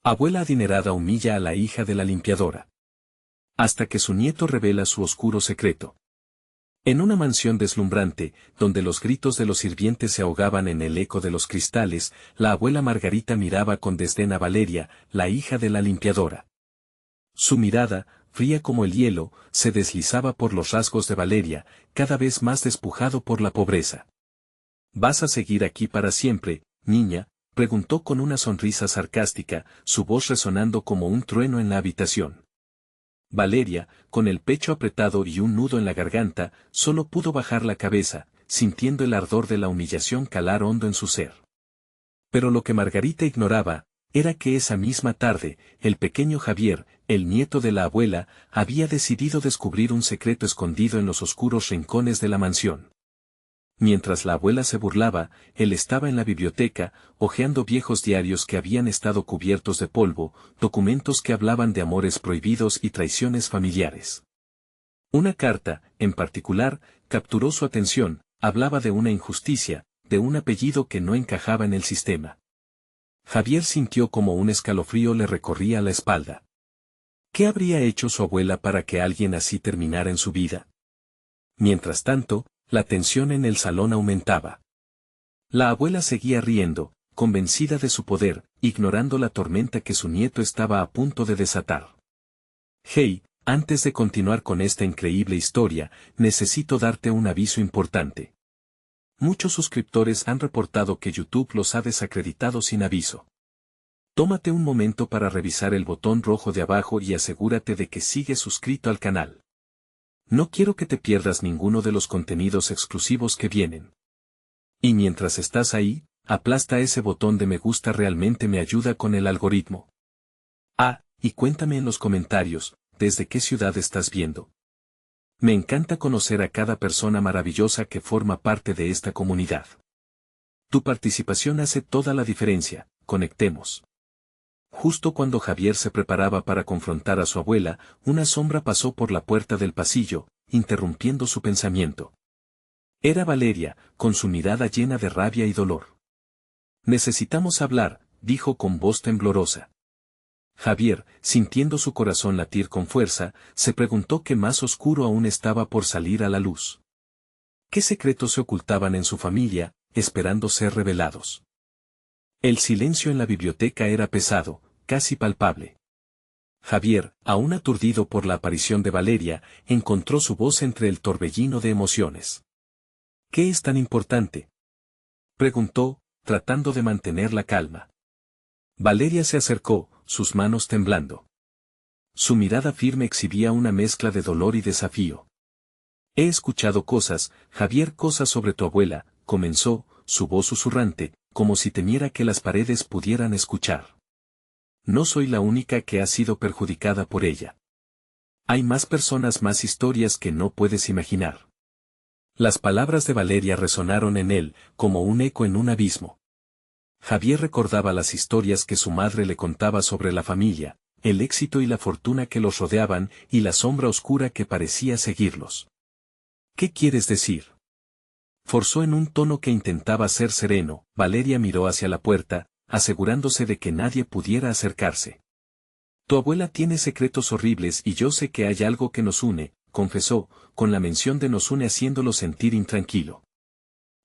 Abuela adinerada humilla a la hija de la limpiadora. Hasta que su nieto revela su oscuro secreto. En una mansión deslumbrante, donde los gritos de los sirvientes se ahogaban en el eco de los cristales, la abuela Margarita miraba con desdén a Valeria, la hija de la limpiadora. Su mirada, fría como el hielo, se deslizaba por los rasgos de Valeria, cada vez más despojado por la pobreza. ¿Vas a seguir aquí para siempre, niña?, preguntó con una sonrisa sarcástica, su voz resonando como un trueno en la habitación. Valeria, con el pecho apretado y un nudo en la garganta, solo pudo bajar la cabeza, sintiendo el ardor de la humillación calar hondo en su ser. Pero lo que Margarita ignoraba, era que esa misma tarde, el pequeño Javier, el nieto de la abuela, había decidido descubrir un secreto escondido en los oscuros rincones de la mansión. Mientras la abuela se burlaba, él estaba en la biblioteca, hojeando viejos diarios que habían estado cubiertos de polvo, documentos que hablaban de amores prohibidos y traiciones familiares. Una carta, en particular, capturó su atención, hablaba de una injusticia, de un apellido que no encajaba en el sistema. Javier sintió como un escalofrío le recorría la espalda. ¿Qué habría hecho su abuela para que alguien así terminara en su vida? Mientras tanto, la tensión en el salón aumentaba. La abuela seguía riendo, convencida de su poder, ignorando la tormenta que su nieto estaba a punto de desatar. Hey, antes de continuar con esta increíble historia, necesito darte un aviso importante. Muchos suscriptores han reportado que YouTube los ha desacreditado sin aviso. Tómate un momento para revisar el botón rojo de abajo y asegúrate de que sigues suscrito al canal. No quiero que te pierdas ninguno de los contenidos exclusivos que vienen. Y mientras estás ahí, aplasta ese botón de me gusta, realmente me ayuda con el algoritmo. Ah, y cuéntame en los comentarios, ¿desde qué ciudad estás viendo? Me encanta conocer a cada persona maravillosa que forma parte de esta comunidad. Tu participación hace toda la diferencia, conectemos. Justo cuando Javier se preparaba para confrontar a su abuela, una sombra pasó por la puerta del pasillo, interrumpiendo su pensamiento. Era Valeria, con su mirada llena de rabia y dolor. Necesitamos hablar, dijo con voz temblorosa. Javier, sintiendo su corazón latir con fuerza, se preguntó qué más oscuro aún estaba por salir a la luz. ¿Qué secretos se ocultaban en su familia, esperando ser revelados? El silencio en la biblioteca era pesado, casi palpable. Javier, aún aturdido por la aparición de Valeria, encontró su voz entre el torbellino de emociones. ¿Qué es tan importante?, preguntó, tratando de mantener la calma. Valeria se acercó, sus manos temblando. Su mirada firme exhibía una mezcla de dolor y desafío. He escuchado cosas, Javier, cosas sobre tu abuela, comenzó, su voz susurrante, como si temiera que las paredes pudieran escuchar. No soy la única que ha sido perjudicada por ella. Hay más personas, más historias que no puedes imaginar. Las palabras de Valeria resonaron en él, como un eco en un abismo. Javier recordaba las historias que su madre le contaba sobre la familia, el éxito y la fortuna que los rodeaban y la sombra oscura que parecía seguirlos. ¿Qué quieres decir?, forzó en un tono que intentaba ser sereno. Valeria miró hacia la puerta, asegurándose de que nadie pudiera acercarse. Tu abuela tiene secretos horribles y yo sé que hay algo que nos une, confesó, con la mención de nos une haciéndolo sentir intranquilo.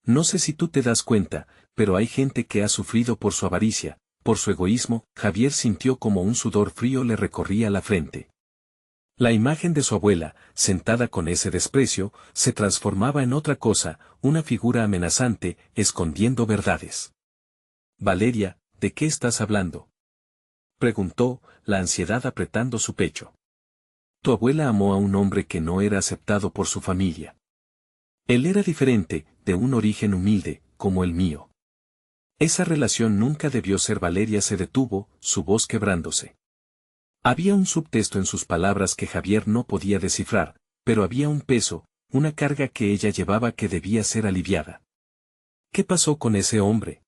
No sé si tú te das cuenta, pero hay gente que ha sufrido por su avaricia, por su egoísmo. Javier sintió como un sudor frío le recorría la frente. La imagen de su abuela, sentada con ese desprecio, se transformaba en otra cosa, una figura amenazante, escondiendo verdades. Valeria, ¿de qué estás hablando?, preguntó, la ansiedad apretando su pecho. Tu abuela amó a un hombre que no era aceptado por su familia. Él era diferente, de un origen humilde, como el mío. Esa relación nunca debió ser. Valeria se detuvo, su voz quebrándose. Había un subtexto en sus palabras que Javier no podía descifrar, pero había un peso, una carga que ella llevaba que debía ser aliviada. ¿Qué pasó con ese hombre?,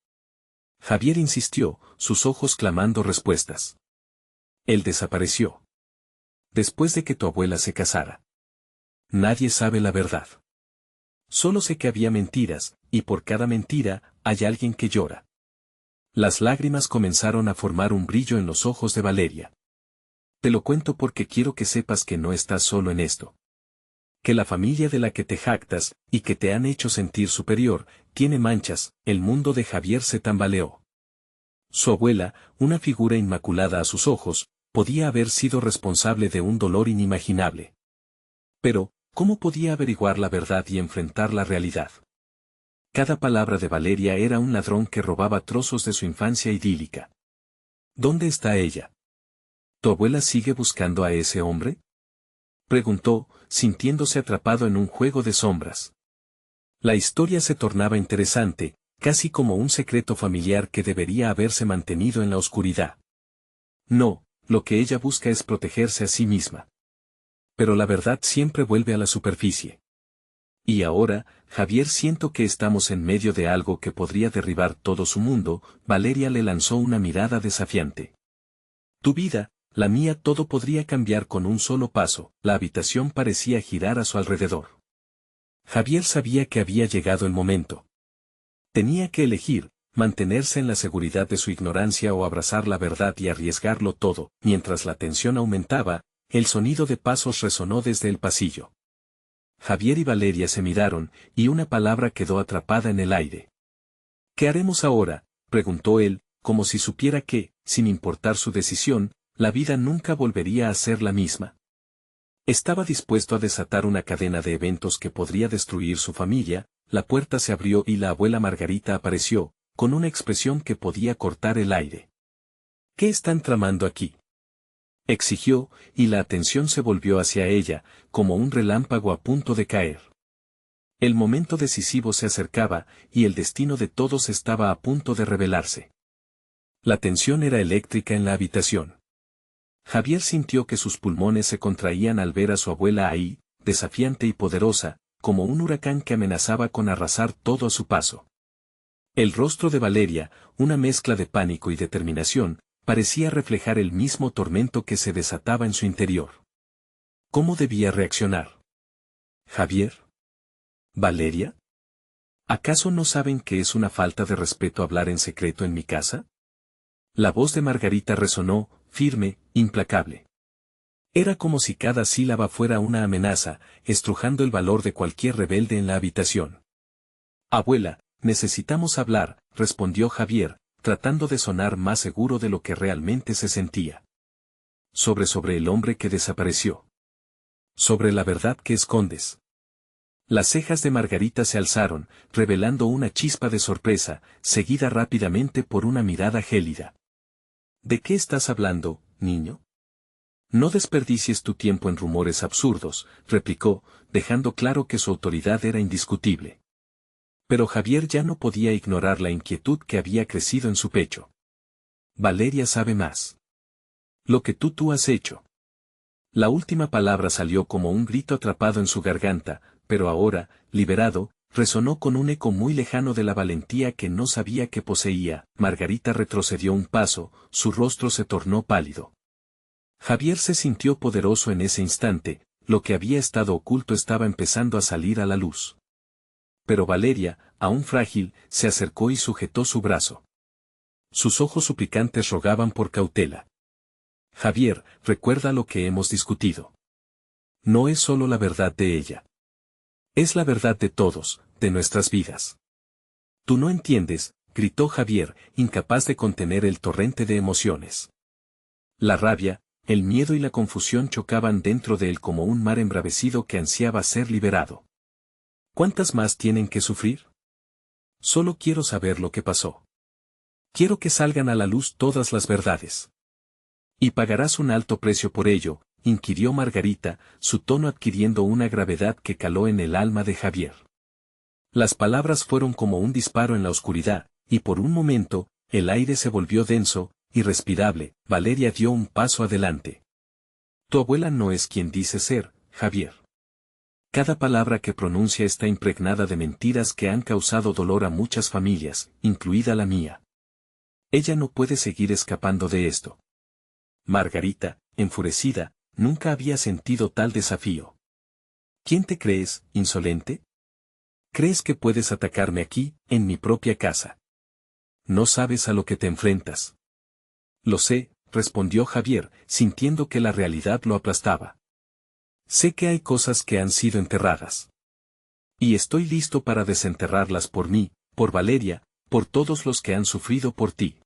Javier insistió, sus ojos clamando respuestas. Él desapareció. Después de que tu abuela se casara. Nadie sabe la verdad. Solo sé que había mentiras, y por cada mentira, hay alguien que llora. Las lágrimas comenzaron a formar un brillo en los ojos de Valeria. Te lo cuento porque quiero que sepas que no estás solo en esto. Que la familia de la que te jactas, y que te han hecho sentir superior, tiene manchas. El mundo de Javier se tambaleó. Su abuela, una figura inmaculada a sus ojos, podía haber sido responsable de un dolor inimaginable. Pero, ¿cómo podía averiguar la verdad y enfrentar la realidad? Cada palabra de Valeria era un ladrón que robaba trozos de su infancia idílica. ¿Dónde está ella? ¿Tu abuela sigue buscando a ese hombre?, preguntó, sintiéndose atrapado en un juego de sombras. La historia se tornaba interesante, casi como un secreto familiar que debería haberse mantenido en la oscuridad. No, lo que ella busca es protegerse a sí misma. Pero la verdad siempre vuelve a la superficie. Y ahora, Javier, siento que estamos en medio de algo que podría derribar todo su mundo. Valeria le lanzó una mirada desafiante. Tu vida, la mía, todo podría cambiar con un solo paso. La habitación parecía girar a su alrededor. Javier sabía que había llegado el momento. Tenía que elegir, mantenerse en la seguridad de su ignorancia o abrazar la verdad y arriesgarlo todo. Mientras la tensión aumentaba, el sonido de pasos resonó desde el pasillo. Javier y Valeria se miraron, y una palabra quedó atrapada en el aire. ¿Qué haremos ahora?, preguntó él, como si supiera que, sin importar su decisión, la vida nunca volvería a ser la misma. Estaba dispuesto a desatar una cadena de eventos que podría destruir su familia. La puerta se abrió y la abuela Margarita apareció, con una expresión que podía cortar el aire. ¿Qué están tramando aquí?, exigió, y la atención se volvió hacia ella, como un relámpago a punto de caer. El momento decisivo se acercaba, y el destino de todos estaba a punto de revelarse. La tensión era eléctrica en la habitación. Javier sintió que sus pulmones se contraían al ver a su abuela ahí, desafiante y poderosa, como un huracán que amenazaba con arrasar todo a su paso. El rostro de Valeria, una mezcla de pánico y determinación, parecía reflejar el mismo tormento que se desataba en su interior. ¿Cómo debía reaccionar? ¿Javier? ¿Valeria? ¿Acaso no saben que es una falta de respeto hablar en secreto en mi casa? La voz de Margarita resonó, firme, implacable. Era como si cada sílaba fuera una amenaza, estrujando el valor de cualquier rebelde en la habitación. Abuela, necesitamos hablar, respondió Javier, tratando de sonar más seguro de lo que realmente se sentía. Sobre el hombre que desapareció. Sobre la verdad que escondes. Las cejas de Margarita se alzaron, revelando una chispa de sorpresa, seguida rápidamente por una mirada gélida. ¿De qué estás hablando, niño? No desperdicies tu tiempo en rumores absurdos, replicó, dejando claro que su autoridad era indiscutible. Pero Javier ya no podía ignorar la inquietud que había crecido en su pecho. Valeria sabe más. Lo que tú has hecho. La última palabra salió como un grito atrapado en su garganta, pero ahora, liberado, resonó con un eco muy lejano de la valentía que no sabía que poseía. Margarita retrocedió un paso, su rostro se tornó pálido. Javier se sintió poderoso en ese instante, lo que había estado oculto estaba empezando a salir a la luz. Pero Valeria, aún frágil, se acercó y sujetó su brazo. Sus ojos suplicantes rogaban por cautela. Javier, recuerda lo que hemos discutido. No es solo la verdad de ella. Es la verdad de todos, de nuestras vidas. Tú no entiendes, gritó Javier, incapaz de contener el torrente de emociones. La rabia, el miedo y la confusión chocaban dentro de él como un mar embravecido que ansiaba ser liberado. ¿Cuántas más tienen que sufrir? Solo quiero saber lo que pasó. Quiero que salgan a la luz todas las verdades. Y pagarás un alto precio por ello, inquirió Margarita, su tono adquiriendo una gravedad que caló en el alma de Javier. Las palabras fueron como un disparo en la oscuridad, y por un momento, el aire se volvió denso, irrespirable. Valeria dio un paso adelante. Tu abuela no es quien dice ser, Javier. Cada palabra que pronuncia está impregnada de mentiras que han causado dolor a muchas familias, incluida la mía. Ella no puede seguir escapando de esto. Margarita, enfurecida, nunca había sentido tal desafío. ¿Quién te crees, insolente? ¿Crees que puedes atacarme aquí, en mi propia casa? no sabes a lo que te enfrentas. Lo sé, respondió Javier, sintiendo que la realidad lo aplastaba. Sé que hay cosas que han sido enterradas. Y estoy listo para desenterrarlas por mí, por Valeria, por todos los que han sufrido por ti.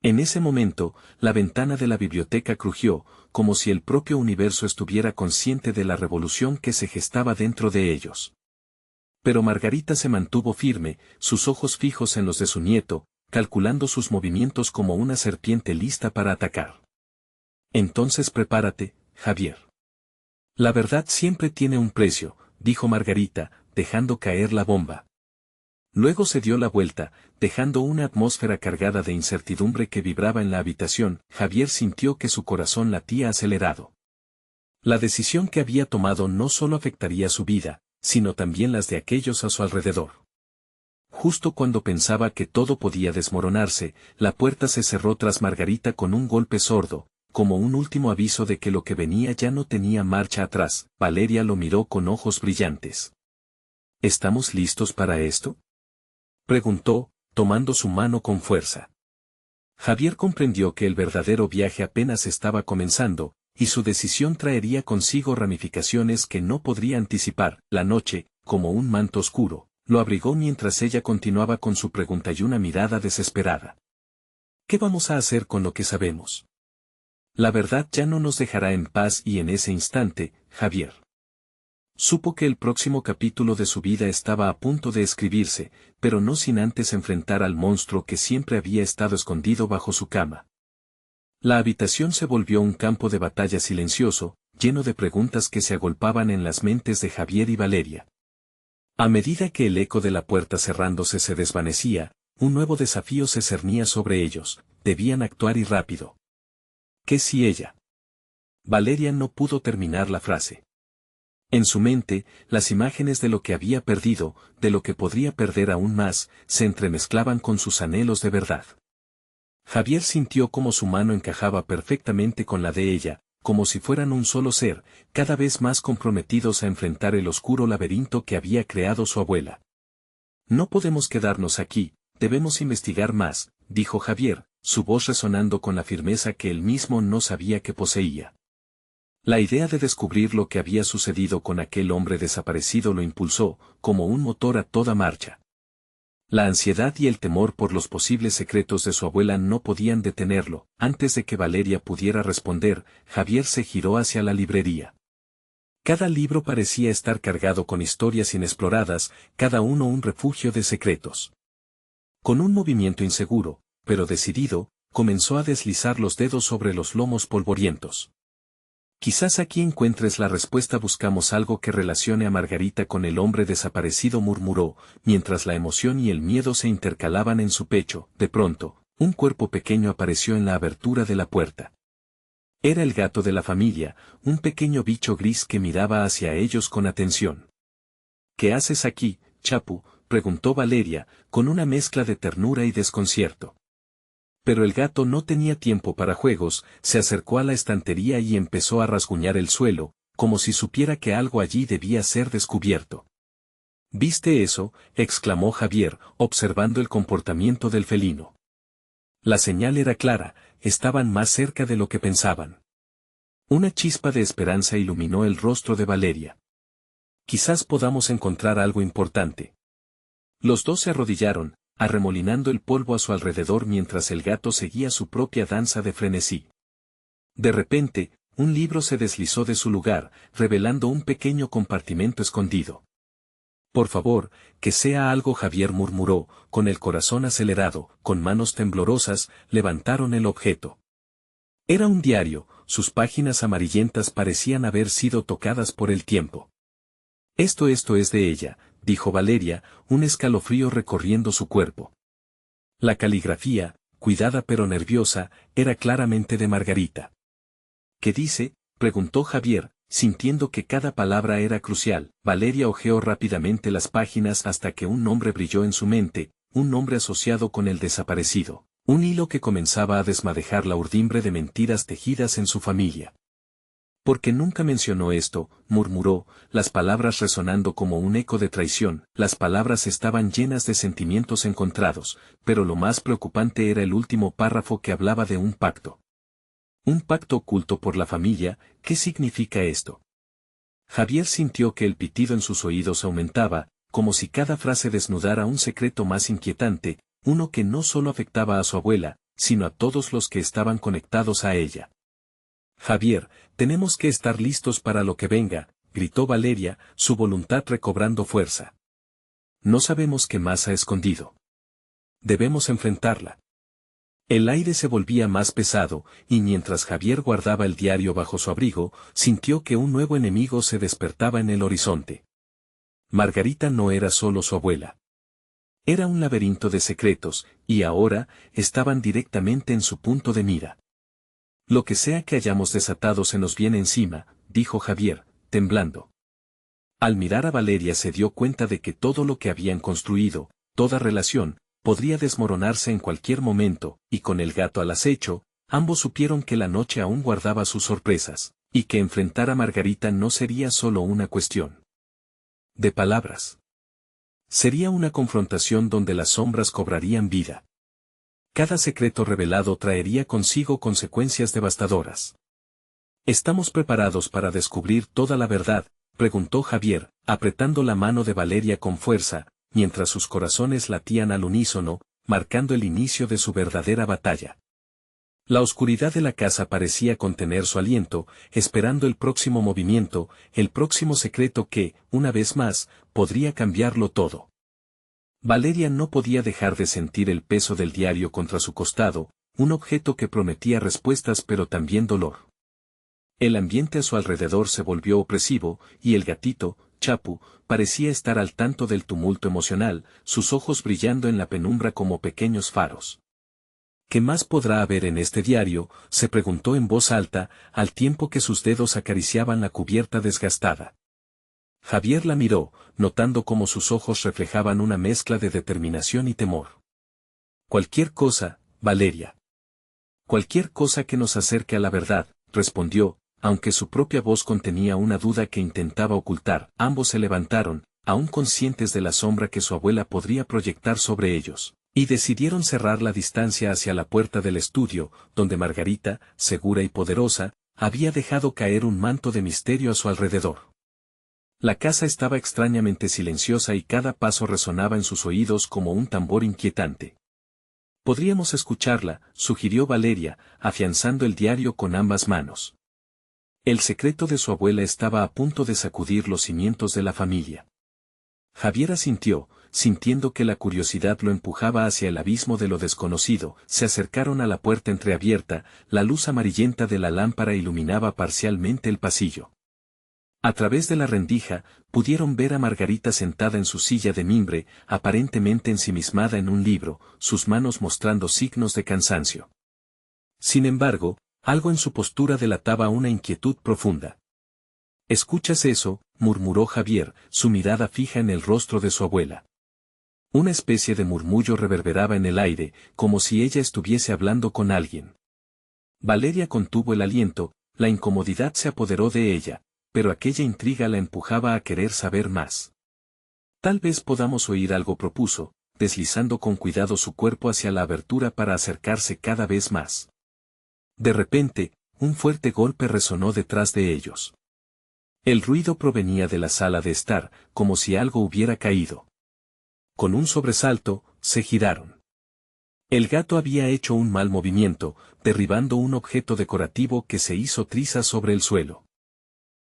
En ese momento, la ventana de la biblioteca crujió, como si el propio universo estuviera consciente de la revolución que se gestaba dentro de ellos. Pero Margarita se mantuvo firme, sus ojos fijos en los de su nieto, calculando sus movimientos como una serpiente lista para atacar. Entonces prepárate, Javier. La verdad siempre tiene un precio, dijo Margarita, dejando caer la bomba. Luego se dio la vuelta, dejando una atmósfera cargada de incertidumbre que vibraba en la habitación. Javier sintió que su corazón latía acelerado. La decisión que había tomado no solo afectaría su vida, sino también las de aquellos a su alrededor. Justo cuando pensaba que todo podía desmoronarse, la puerta se cerró tras Margarita con un golpe sordo, como un último aviso de que lo que venía ya no tenía marcha atrás. Valeria lo miró con ojos brillantes. ¿Estamos listos para esto?, preguntó, tomando su mano con fuerza. Javier comprendió que el verdadero viaje apenas estaba comenzando, y su decisión traería consigo ramificaciones que no podría anticipar. La noche, como un manto oscuro, lo abrigó mientras ella continuaba con su pregunta y una mirada desesperada. ¿Qué vamos a hacer con lo que sabemos? La verdad ya no nos dejará en paz, y en ese instante, Javier supo que el próximo capítulo de su vida estaba a punto de escribirse, pero no sin antes enfrentar al monstruo que siempre había estado escondido bajo su cama. La habitación se volvió un campo de batalla silencioso, lleno de preguntas que se agolpaban en las mentes de Javier y Valeria. A medida que el eco de la puerta cerrándose se desvanecía, un nuevo desafío se cernía sobre ellos. Debían actuar y rápido. ¿Qué si ella? Valeria no pudo terminar la frase. En su mente, las imágenes de lo que había perdido, de lo que podría perder aún más, se entremezclaban con sus anhelos de verdad. Javier sintió cómo su mano encajaba perfectamente con la de ella, como si fueran un solo ser, cada vez más comprometidos a enfrentar el oscuro laberinto que había creado su abuela. No podemos quedarnos aquí, debemos investigar más, dijo Javier, su voz resonando con la firmeza que él mismo no sabía que poseía. La idea de descubrir lo que había sucedido con aquel hombre desaparecido lo impulsó, como un motor a toda marcha. La ansiedad y el temor por los posibles secretos de su abuela no podían detenerlo. Antes de que Valeria pudiera responder, Javier se giró hacia la librería. Cada libro parecía estar cargado con historias inexploradas, cada uno un refugio de secretos. Con un movimiento inseguro, pero decidido, comenzó a deslizar los dedos sobre los lomos polvorientos. Quizás aquí encuentres la respuesta. Buscamos algo que relacione a Margarita con el hombre desaparecido, murmuró, mientras la emoción y el miedo se intercalaban en su pecho. De pronto, un cuerpo pequeño apareció en la abertura de la puerta. Era el gato de la familia, un pequeño bicho gris que miraba hacia ellos con atención. ¿Qué haces aquí, Chapu?, preguntó Valeria, con una mezcla de ternura y desconcierto. Pero el gato no tenía tiempo para juegos, se acercó a la estantería y empezó a rasguñar el suelo, como si supiera que algo allí debía ser descubierto. ¿Viste eso?, exclamó Javier, observando el comportamiento del felino. La señal era clara, estaban más cerca de lo que pensaban. Una chispa de esperanza iluminó el rostro de Valeria. Quizás podamos encontrar algo importante. Los dos se arrodillaron, arremolinando el polvo a su alrededor mientras el gato seguía su propia danza de frenesí. De repente, un libro se deslizó de su lugar, revelando un pequeño compartimento escondido. Por favor, que sea algo. Javier murmuró, con el corazón acelerado. Con manos temblorosas, levantaron el objeto. Era un diario, sus páginas amarillentas parecían haber sido tocadas por el tiempo. Esto es de ella, dijo Valeria, un escalofrío recorriendo su cuerpo. La caligrafía, cuidada pero nerviosa, era claramente de Margarita. ¿Qué dice?, preguntó Javier, sintiendo que cada palabra era crucial. Valeria hojeó rápidamente las páginas hasta que un nombre brilló en su mente, un nombre asociado con el desaparecido, un hilo que comenzaba a desmadejar la urdimbre de mentiras tejidas en su familia. Porque nunca mencionó esto, murmuró, las palabras resonando como un eco de traición. Las palabras estaban llenas de sentimientos encontrados, pero lo más preocupante era el último párrafo que hablaba de un pacto. Un pacto oculto por la familia. ¿Qué significa esto? Javier sintió que el pitido en sus oídos aumentaba, como si cada frase desnudara un secreto más inquietante, uno que no solo afectaba a su abuela, sino a todos los que estaban conectados a ella. Javier, tenemos que estar listos para lo que venga, gritó Valeria, su voluntad recobrando fuerza. No sabemos qué más ha escondido. Debemos enfrentarla. El aire se volvía más pesado, y mientras Javier guardaba el diario bajo su abrigo, sintió que un nuevo enemigo se despertaba en el horizonte. Margarita no era solo su abuela. Era un laberinto de secretos, y ahora, estaban directamente en su punto de mira. Lo que sea que hayamos desatado se nos viene encima, dijo Javier, temblando. Al mirar a Valeria se dio cuenta de que todo lo que habían construido, toda relación, podría desmoronarse en cualquier momento, y con el gato al acecho, ambos supieron que la noche aún guardaba sus sorpresas, y que enfrentar a Margarita no sería solo una cuestión de palabras. Sería una confrontación donde las sombras cobrarían vida. Cada secreto revelado traería consigo consecuencias devastadoras. ¿Estamos preparados para descubrir toda la verdad?, preguntó Javier, apretando la mano de Valeria con fuerza, mientras sus corazones latían al unísono, marcando el inicio de su verdadera batalla. La oscuridad de la casa parecía contener su aliento, esperando el próximo movimiento, el próximo secreto que, una vez más, podría cambiarlo todo. Valeria no podía dejar de sentir el peso del diario contra su costado, un objeto que prometía respuestas pero también dolor. El ambiente a su alrededor se volvió opresivo, y el gatito, Chapu, parecía estar al tanto del tumulto emocional, sus ojos brillando en la penumbra como pequeños faros. ¿Qué más podrá haber en este diario?, se preguntó en voz alta, al tiempo que sus dedos acariciaban la cubierta desgastada. Javier la miró, notando cómo sus ojos reflejaban una mezcla de determinación y temor. Cualquier cosa, Valeria. Cualquier cosa que nos acerque a la verdad, respondió, aunque su propia voz contenía una duda que intentaba ocultar. Ambos se levantaron, aún conscientes de la sombra que su abuela podría proyectar sobre ellos, y decidieron cerrar la distancia hacia la puerta del estudio, donde Margarita, segura y poderosa, había dejado caer un manto de misterio a su alrededor. La casa estaba extrañamente silenciosa y cada paso resonaba en sus oídos como un tambor inquietante. Podríamos escucharla, sugirió Valeria, afianzando el diario con ambas manos. El secreto de su abuela estaba a punto de sacudir los cimientos de la familia. Javier asintió, sintiendo que la curiosidad lo empujaba hacia el abismo de lo desconocido. Se acercaron a la puerta entreabierta, la luz amarillenta de la lámpara iluminaba parcialmente el pasillo. A través de la rendija, pudieron ver a Margarita sentada en su silla de mimbre, aparentemente ensimismada en un libro, sus manos mostrando signos de cansancio. Sin embargo, algo en su postura delataba una inquietud profunda. ¿Escuchas eso?, murmuró Javier, su mirada fija en el rostro de su abuela. Una especie de murmullo reverberaba en el aire, como si ella estuviese hablando con alguien. Valeria contuvo el aliento, la incomodidad se apoderó de ella, pero aquella intriga la empujaba a querer saber más. Tal vez podamos oír algo, propuso, deslizando con cuidado su cuerpo hacia la abertura para acercarse cada vez más. De repente, un fuerte golpe resonó detrás de ellos. El ruido provenía de la sala de estar, como si algo hubiera caído. Con un sobresalto, se giraron. El gato había hecho un mal movimiento, derribando un objeto decorativo que se hizo trizas sobre el suelo.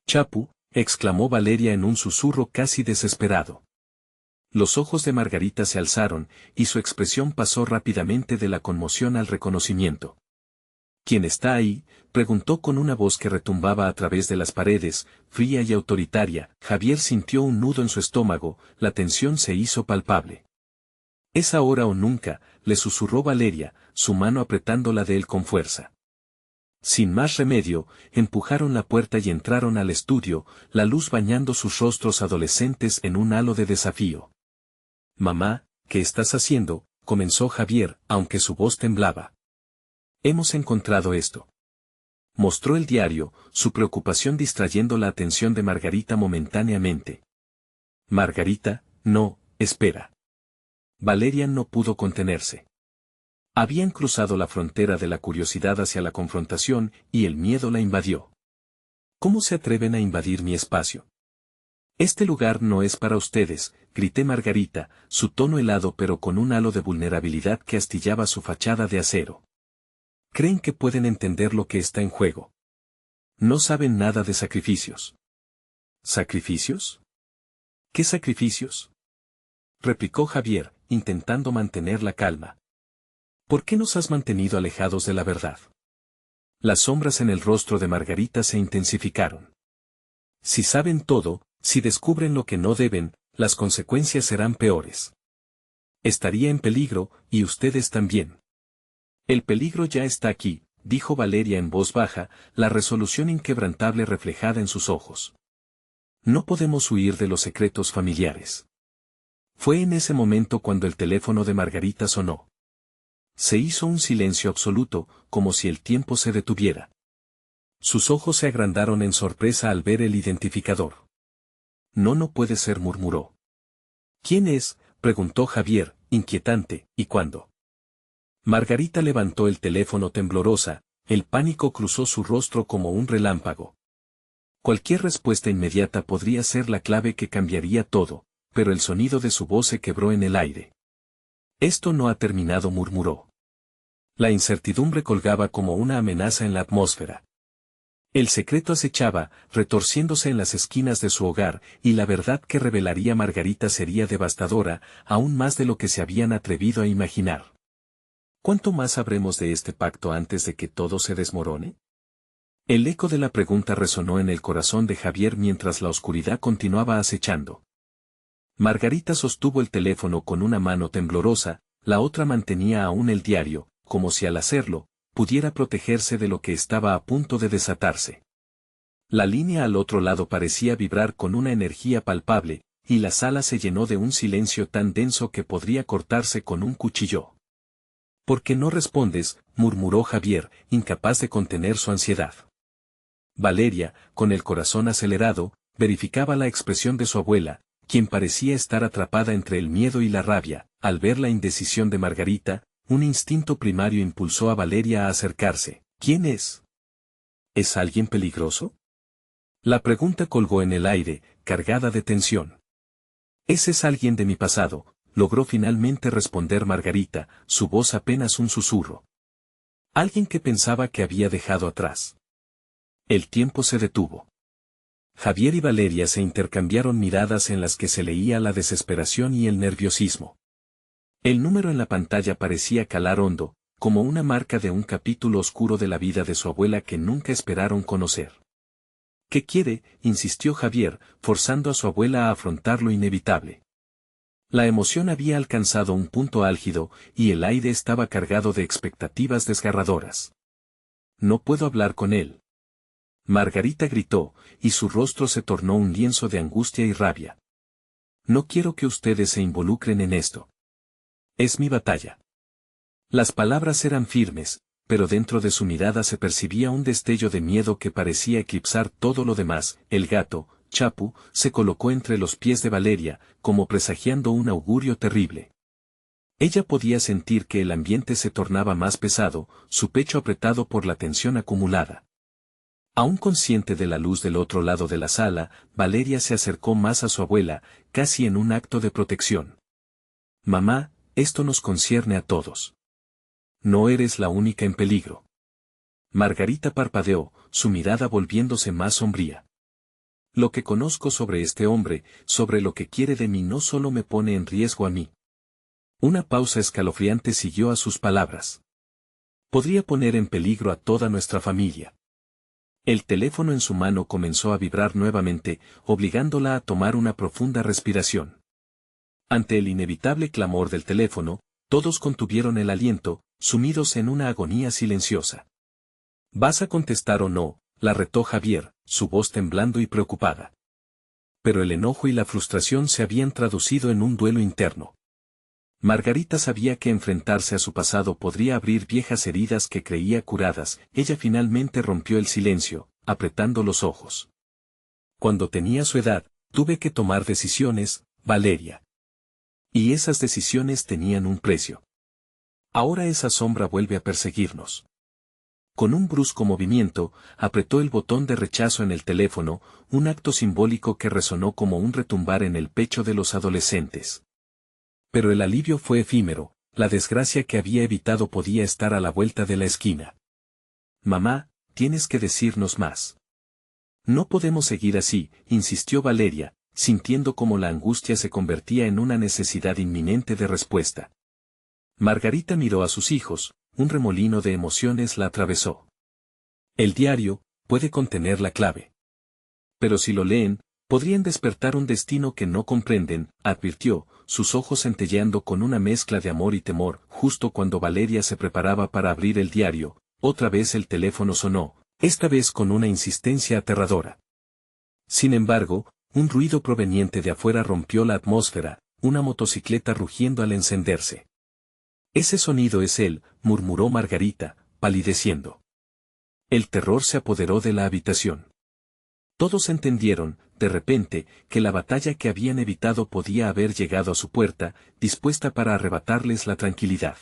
«Chapu», exclamó Valeria en un susurro casi desesperado. Los ojos de Margarita se alzaron, y su expresión pasó rápidamente de la conmoción al reconocimiento. «¿Quién está ahí?», preguntó con una voz que retumbaba a través de las paredes, fría y autoritaria. Javier sintió un nudo en su estómago, la tensión se hizo palpable. «Es ahora o nunca», le susurró Valeria, su mano apretando la de él con fuerza. Sin más remedio, empujaron la puerta y entraron al estudio, la luz bañando sus rostros adolescentes en un halo de desafío. «Mamá, ¿qué estás haciendo?», comenzó Javier, aunque su voz temblaba. «Hemos encontrado esto». Mostró el diario, su preocupación distrayendo la atención de Margarita momentáneamente. Margarita, no, espera. Valeria no pudo contenerse. Habían cruzado la frontera de la curiosidad hacia la confrontación y el miedo la invadió. ¿Cómo se atreven a invadir mi espacio? Este lugar no es para ustedes, grité Margarita, su tono helado pero con un halo de vulnerabilidad que astillaba su fachada de acero. ¿Creen que pueden entender lo que está en juego? No saben nada de sacrificios. ¿Sacrificios? ¿Qué sacrificios? Replicó Javier, intentando mantener la calma. ¿Por qué nos has mantenido alejados de la verdad? Las sombras en el rostro de Margarita se intensificaron. Si saben todo, si descubren lo que no deben, las consecuencias serán peores. Estaría en peligro, y ustedes también. El peligro ya está aquí, dijo Valeria en voz baja, la resolución inquebrantable reflejada en sus ojos. No podemos huir de los secretos familiares. Fue en ese momento cuando el teléfono de Margarita sonó. Se hizo un silencio absoluto, como si el tiempo se detuviera. Sus ojos se agrandaron en sorpresa al ver el identificador. No puede ser, murmuró. ¿Quién es?, preguntó Javier, inquietante, ¿y cuándo? Margarita levantó el teléfono temblorosa, el pánico cruzó su rostro como un relámpago. Cualquier respuesta inmediata podría ser la clave que cambiaría todo, pero el sonido de su voz se quebró en el aire. Esto no ha terminado, murmuró. La incertidumbre colgaba como una amenaza en la atmósfera. El secreto acechaba, retorciéndose en las esquinas de su hogar, y la verdad que revelaría Margarita sería devastadora, aún más de lo que se habían atrevido a imaginar. ¿Cuánto más sabremos de este pacto antes de que todo se desmorone? El eco de la pregunta resonó en el corazón de Javier mientras la oscuridad continuaba acechando. Margarita sostuvo el teléfono con una mano temblorosa, la otra mantenía aún el diario, como si al hacerlo, pudiera protegerse de lo que estaba a punto de desatarse. La línea al otro lado parecía vibrar con una energía palpable, y la sala se llenó de un silencio tan denso que podría cortarse con un cuchillo. ¿Por qué no respondes?, murmuró Javier, incapaz de contener su ansiedad. Valeria, con el corazón acelerado, verificaba la expresión de su abuela, quien parecía estar atrapada entre el miedo y la rabia. Al ver la indecisión de Margarita, un instinto primario impulsó a Valeria a acercarse. ¿Quién es? ¿Es alguien peligroso? La pregunta colgó en el aire, cargada de tensión. Ese es alguien de mi pasado, logró finalmente responder Margarita, su voz apenas un susurro. Alguien que pensaba que había dejado atrás. El tiempo se detuvo. Javier y Valeria se intercambiaron miradas en las que se leía la desesperación y el nerviosismo. El número en la pantalla parecía calar hondo, como una marca de un capítulo oscuro de la vida de su abuela que nunca esperaron conocer. ¿Qué quiere?, insistió Javier, forzando a su abuela a afrontar lo inevitable. La emoción había alcanzado un punto álgido, y el aire estaba cargado de expectativas desgarradoras. No puedo hablar con él. Margarita gritó, y su rostro se tornó un lienzo de angustia y rabia. No quiero que ustedes se involucren en esto. Es mi batalla. Las palabras eran firmes, pero dentro de su mirada se percibía un destello de miedo que parecía eclipsar todo lo demás. El gato, Chapu, se colocó entre los pies de Valeria, como presagiando un augurio terrible. Ella podía sentir que el ambiente se tornaba más pesado, su pecho apretado por la tensión acumulada. Aún consciente de la luz del otro lado de la sala, Valeria se acercó más a su abuela, casi en un acto de protección. Mamá, esto nos concierne a todos. No eres la única en peligro. Margarita parpadeó, su mirada volviéndose más sombría. Lo que conozco sobre este hombre, sobre lo que quiere de mí no solo me pone en riesgo a mí. Una pausa escalofriante siguió a sus palabras. Podría poner en peligro a toda nuestra familia. El teléfono en su mano comenzó a vibrar nuevamente, obligándola a tomar una profunda respiración. Ante el inevitable clamor del teléfono, todos contuvieron el aliento, sumidos en una agonía silenciosa. ¿Vas a contestar o no?, la retó Javier, su voz temblando y preocupada. Pero el enojo y la frustración se habían traducido en un duelo interno. Margarita sabía que enfrentarse a su pasado podría abrir viejas heridas que creía curadas. Ella finalmente rompió el silencio, apretando los ojos. Cuando tenía su edad, tuve que tomar decisiones, Valeria. Y esas decisiones tenían un precio. Ahora esa sombra vuelve a perseguirnos. Con un brusco movimiento, apretó el botón de rechazo en el teléfono, un acto simbólico que resonó como un retumbar en el pecho de los adolescentes. Pero el alivio fue efímero, la desgracia que había evitado podía estar a la vuelta de la esquina. Mamá, tienes que decirnos más. No podemos seguir así, insistió Valeria, sintiendo como la angustia se convertía en una necesidad inminente de respuesta. Margarita miró a sus hijos, un remolino de emociones la atravesó. El diario puede contener la clave. Pero si lo leen, podrían despertar un destino que no comprenden, advirtió, sus ojos centelleando con una mezcla de amor y temor. Justo cuando Valeria se preparaba para abrir el diario, otra vez el teléfono sonó, esta vez con una insistencia aterradora. Sin embargo, un ruido proveniente de afuera rompió la atmósfera, una motocicleta rugiendo al encenderse. Ese sonido es él, murmuró Margarita, palideciendo. El terror se apoderó de la habitación. Todos entendieron, de repente, que la batalla que habían evitado podía haber llegado a su puerta, dispuesta para arrebatarles la tranquilidad.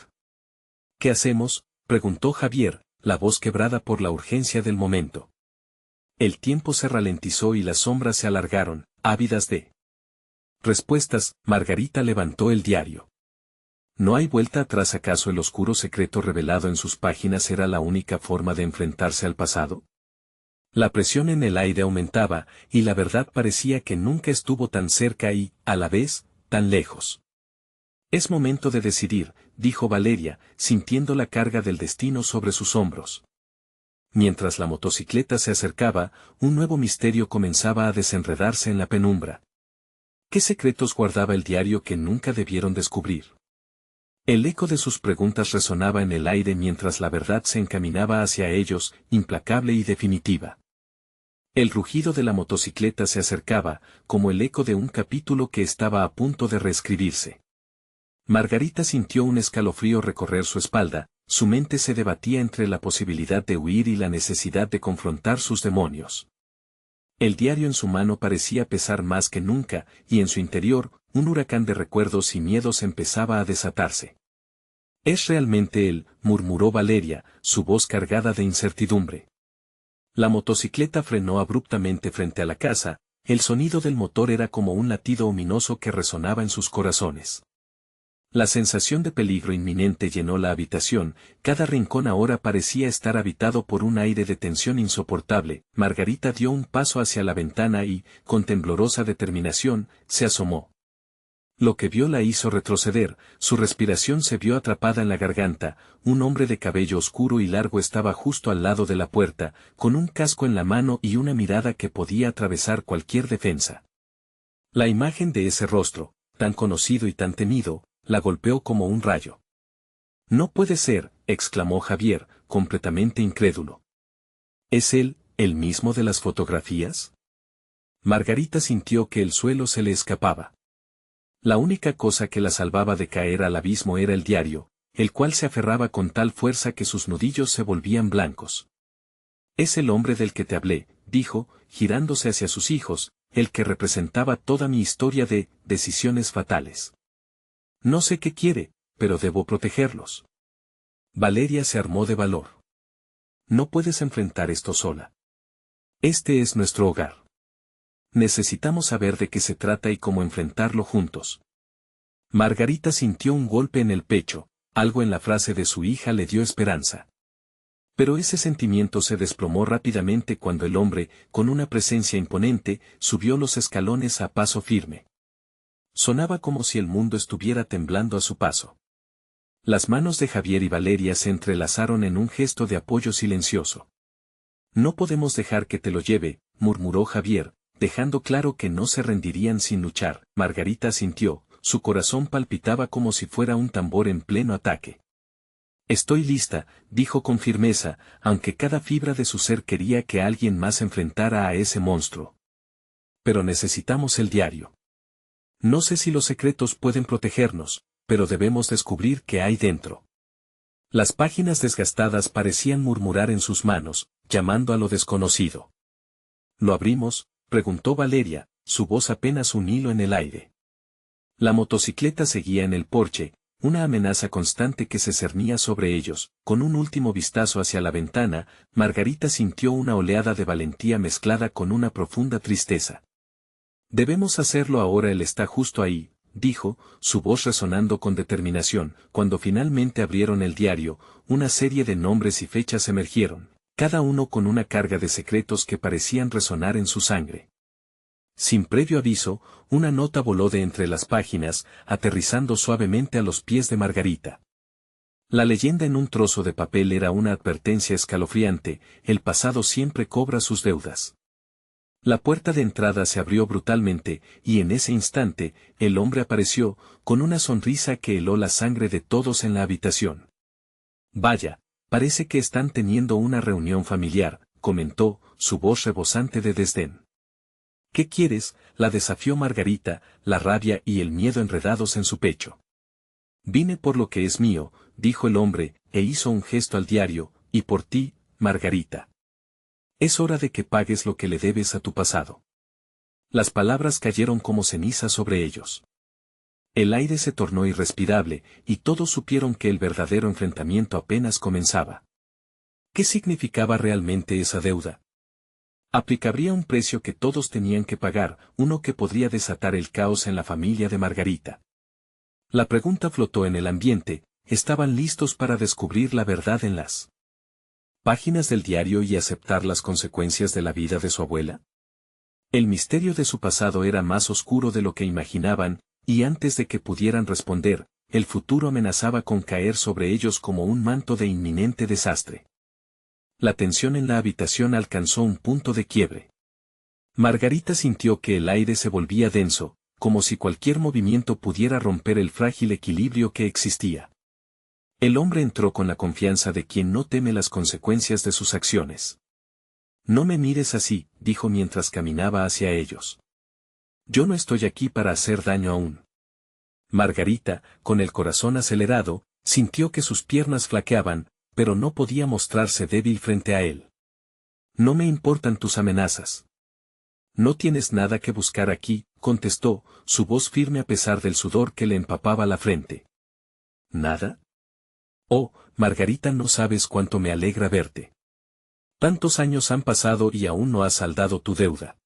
¿Qué hacemos?, preguntó Javier, la voz quebrada por la urgencia del momento. El tiempo se ralentizó y las sombras se alargaron, ávidas de respuestas. Margarita levantó el diario. ¿No hay vuelta atrás? ¿Acaso el oscuro secreto revelado en sus páginas era la única forma de enfrentarse al pasado? La presión en el aire aumentaba, y la verdad parecía que nunca estuvo tan cerca y, a la vez, tan lejos. Es momento de decidir, dijo Valeria, sintiendo la carga del destino sobre sus hombros. Mientras la motocicleta se acercaba, un nuevo misterio comenzaba a desenredarse en la penumbra. ¿Qué secretos guardaba el diario que nunca debieron descubrir? El eco de sus preguntas resonaba en el aire mientras la verdad se encaminaba hacia ellos, implacable y definitiva. El rugido de la motocicleta se acercaba, como el eco de un capítulo que estaba a punto de reescribirse. Margarita sintió un escalofrío recorrer su espalda, su mente se debatía entre la posibilidad de huir y la necesidad de confrontar sus demonios. El diario en su mano parecía pesar más que nunca, y en su interior, un huracán de recuerdos y miedos empezaba a desatarse. «¿Es realmente él?», murmuró Valeria, su voz cargada de incertidumbre. La motocicleta frenó abruptamente frente a la casa, el sonido del motor era como un latido ominoso que resonaba en sus corazones. La sensación de peligro inminente llenó la habitación, cada rincón ahora parecía estar habitado por un aire de tensión insoportable. Margarita dio un paso hacia la ventana y, con temblorosa determinación, se asomó. Lo que vio la hizo retroceder, su respiración se vio atrapada en la garganta. Un hombre de cabello oscuro y largo estaba justo al lado de la puerta, con un casco en la mano y una mirada que podía atravesar cualquier defensa. La imagen de ese rostro, tan conocido y tan temido, la golpeó como un rayo. «No puede ser», exclamó Javier, completamente incrédulo. «¿Es él, el mismo de las fotografías?». Margarita sintió que el suelo se le escapaba. La única cosa que la salvaba de caer al abismo era el diario, el cual se aferraba con tal fuerza que sus nudillos se volvían blancos. «Es el hombre del que te hablé», dijo, girándose hacia sus hijos, «el que representaba toda mi historia de decisiones fatales. No sé qué quiere, pero debo protegerlos». Valeria se armó de valor. «No puedes enfrentar esto sola. Este es nuestro hogar. Necesitamos saber de qué se trata y cómo enfrentarlo juntos». Margarita sintió un golpe en el pecho, algo en la frase de su hija le dio esperanza. Pero ese sentimiento se desplomó rápidamente cuando el hombre, con una presencia imponente, subió los escalones a paso firme. Sonaba como si el mundo estuviera temblando a su paso. Las manos de Javier y Valeria se entrelazaron en un gesto de apoyo silencioso. «No podemos dejar que te lo lleve», murmuró Javier, dejando claro que no se rendirían sin luchar. Margarita sintió, su corazón palpitaba como si fuera un tambor en pleno ataque. «Estoy lista», dijo con firmeza, aunque cada fibra de su ser quería que alguien más enfrentara a ese monstruo. «Pero necesitamos el diario. No sé si los secretos pueden protegernos, pero debemos descubrir qué hay dentro. Las páginas desgastadas parecían murmurar en sus manos, llamando a lo desconocido. ¿Lo abrimos?, preguntó Valeria, su voz apenas un hilo en el aire. La motocicleta seguía en el porche, una amenaza constante que se cernía sobre ellos. Con un último vistazo hacia la ventana, Margarita sintió una oleada de valentía mezclada con una profunda tristeza. Debemos hacerlo ahora, él está justo ahí, dijo, su voz resonando con determinación. Cuando finalmente abrieron el diario, una serie de nombres y fechas emergieron, cada uno con una carga de secretos que parecían resonar en su sangre. Sin previo aviso, una nota voló de entre las páginas, aterrizando suavemente a los pies de Margarita. La leyenda en un trozo de papel era una advertencia escalofriante: el pasado siempre cobra sus deudas. La puerta de entrada se abrió brutalmente, y en ese instante, el hombre apareció, con una sonrisa que heló la sangre de todos en la habitación. Vaya, parece que están teniendo una reunión familiar, comentó, su voz rebosante de desdén. ¿Qué quieres?, la desafió Margarita, la rabia y el miedo enredados en su pecho. Vine por lo que es mío, dijo el hombre, e hizo un gesto al diario, y por ti, Margarita. Es hora de que pagues lo que le debes a tu pasado. Las palabras cayeron como ceniza sobre ellos. El aire se tornó irrespirable, y todos supieron que el verdadero enfrentamiento apenas comenzaba. ¿Qué significaba realmente esa deuda? Aplicaría un precio que todos tenían que pagar, uno que podría desatar el caos en la familia de Margarita. La pregunta flotó en el ambiente: ¿estaban listos para descubrir la verdad en las páginas del diario y aceptar las consecuencias de la vida de su abuela? El misterio de su pasado era más oscuro de lo que imaginaban, y antes de que pudieran responder, el futuro amenazaba con caer sobre ellos como un manto de inminente desastre. La tensión en la habitación alcanzó un punto de quiebre. Margarita sintió que el aire se volvía denso, como si cualquier movimiento pudiera romper el frágil equilibrio que existía. El hombre entró con la confianza de quien no teme las consecuencias de sus acciones. No me mires así, dijo mientras caminaba hacia ellos. Yo no estoy aquí para hacer daño aún. Margarita, con el corazón acelerado, sintió que sus piernas flaqueaban, pero no podía mostrarse débil frente a él. No me importan tus amenazas. No tienes nada que buscar aquí, contestó, su voz firme a pesar del sudor que le empapaba la frente. ¿Nada? Oh, Margarita, no sabes cuánto me alegra verte. Tantos años han pasado y aún no has saldado tu deuda.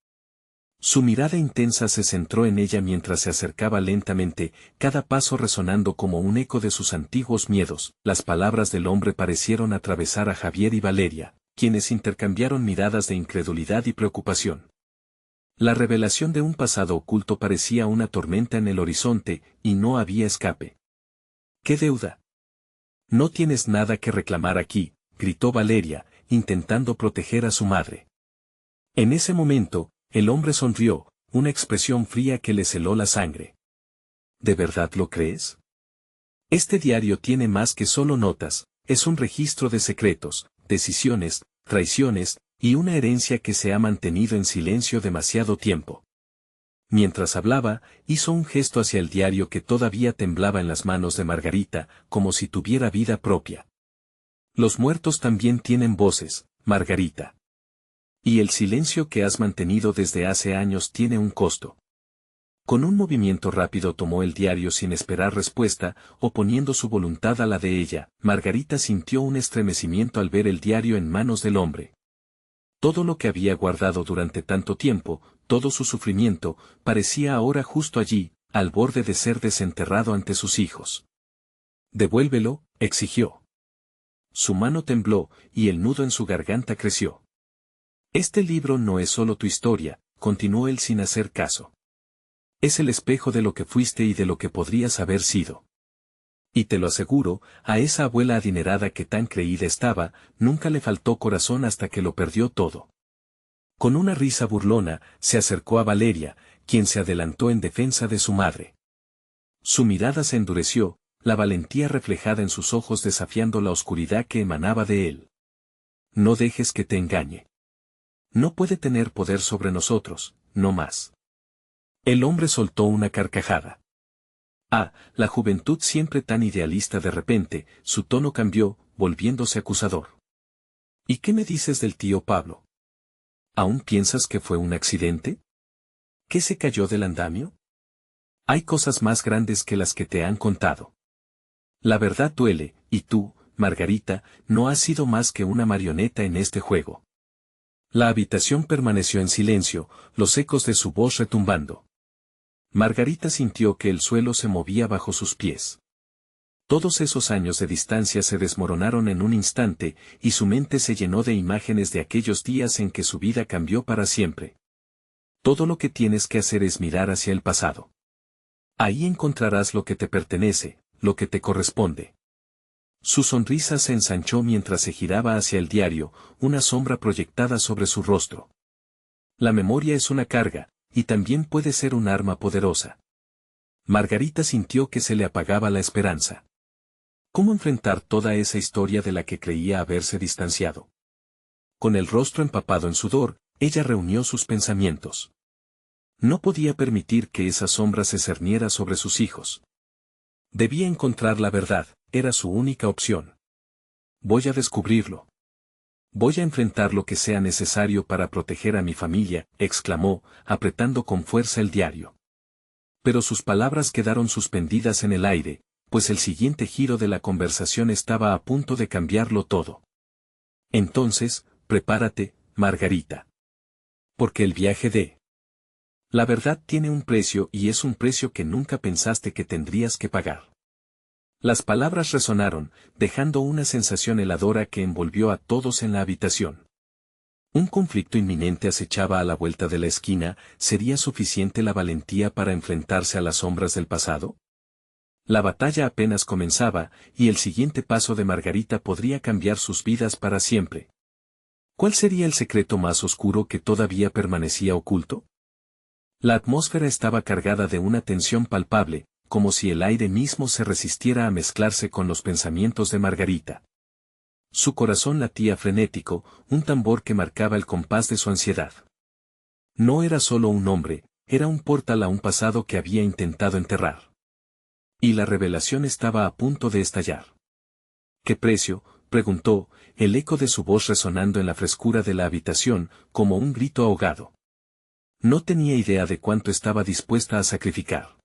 Su mirada intensa se centró en ella mientras se acercaba lentamente, cada paso resonando como un eco de sus antiguos miedos. Las palabras del hombre parecieron atravesar a Javier y Valeria, quienes intercambiaron miradas de incredulidad y preocupación. La revelación de un pasado oculto parecía una tormenta en el horizonte, y no había escape. ¿Qué deuda? No tienes nada que reclamar aquí, gritó Valeria, intentando proteger a su madre. En ese momento, el hombre sonrió, una expresión fría que le heló la sangre. ¿De verdad lo crees? Este diario tiene más que solo notas, es un registro de secretos, decisiones, traiciones, y una herencia que se ha mantenido en silencio demasiado tiempo. Mientras hablaba, hizo un gesto hacia el diario que todavía temblaba en las manos de Margarita, como si tuviera vida propia. Los muertos también tienen voces, Margarita. Y el silencio que has mantenido desde hace años tiene un costo. Con un movimiento rápido tomó el diario sin esperar respuesta, oponiendo su voluntad a la de ella. Margarita sintió un estremecimiento al ver el diario en manos del hombre. Todo lo que había guardado durante tanto tiempo, todo su sufrimiento, parecía ahora justo allí, al borde de ser desenterrado ante sus hijos. «Devuélvelo», exigió. Su mano tembló, y el nudo en su garganta creció. «Este libro no es solo tu historia», continuó él sin hacer caso. «Es el espejo de lo que fuiste y de lo que podrías haber sido. Y te lo aseguro, a esa abuela adinerada que tan creída estaba, nunca le faltó corazón hasta que lo perdió todo». Con una risa burlona, se acercó a Valeria, quien se adelantó en defensa de su madre. Su mirada se endureció, la valentía reflejada en sus ojos desafiando la oscuridad que emanaba de él. «No dejes que te engañe. No puede tener poder sobre nosotros, no más». El hombre soltó una carcajada. La juventud siempre tan idealista. De repente, su tono cambió, volviéndose acusador. ¿Y qué me dices del tío Pablo? ¿Aún piensas que fue un accidente? ¿Qué se cayó del andamio? Hay cosas más grandes que las que te han contado. La verdad duele, y tú, Margarita, no has sido más que una marioneta en este juego. La habitación permaneció en silencio, los ecos de su voz retumbando. Margarita sintió que el suelo se movía bajo sus pies. Todos esos años de distancia se desmoronaron en un instante, y su mente se llenó de imágenes de aquellos días en que su vida cambió para siempre. Todo lo que tienes que hacer es mirar hacia el pasado. Ahí encontrarás lo que te pertenece, lo que te corresponde. Su sonrisa se ensanchó mientras se giraba hacia el diario, una sombra proyectada sobre su rostro. La memoria es una carga, y también puede ser un arma poderosa. Margarita sintió que se le apagaba la esperanza. ¿Cómo enfrentar toda esa historia de la que creía haberse distanciado? Con el rostro empapado en sudor, ella reunió sus pensamientos. No podía permitir que esa sombra se cerniera sobre sus hijos. Debía encontrar la verdad, era su única opción. Voy a descubrirlo. Voy a enfrentar lo que sea necesario para proteger a mi familia, exclamó, apretando con fuerza el diario. Pero sus palabras quedaron suspendidas en el aire, pues el siguiente giro de la conversación estaba a punto de cambiarlo todo. Entonces, prepárate, Margarita. Porque el viaje de la verdad tiene un precio y es un precio que nunca pensaste que tendrías que pagar. Las palabras resonaron, dejando una sensación heladora que envolvió a todos en la habitación. Un conflicto inminente acechaba a la vuelta de la esquina. ¿Sería suficiente la valentía para enfrentarse a las sombras del pasado? La batalla apenas comenzaba, y el siguiente paso de Margarita podría cambiar sus vidas para siempre. ¿Cuál sería el secreto más oscuro que todavía permanecía oculto? La atmósfera estaba cargada de una tensión palpable, como si el aire mismo se resistiera a mezclarse con los pensamientos de Margarita. Su corazón latía frenético, un tambor que marcaba el compás de su ansiedad. No era solo un hombre, era un portal a un pasado que había intentado enterrar. Y la revelación estaba a punto de estallar. ¿Qué precio?, preguntó, el eco de su voz resonando en la frescura de la habitación, como un grito ahogado. No tenía idea de cuánto estaba dispuesta a sacrificar.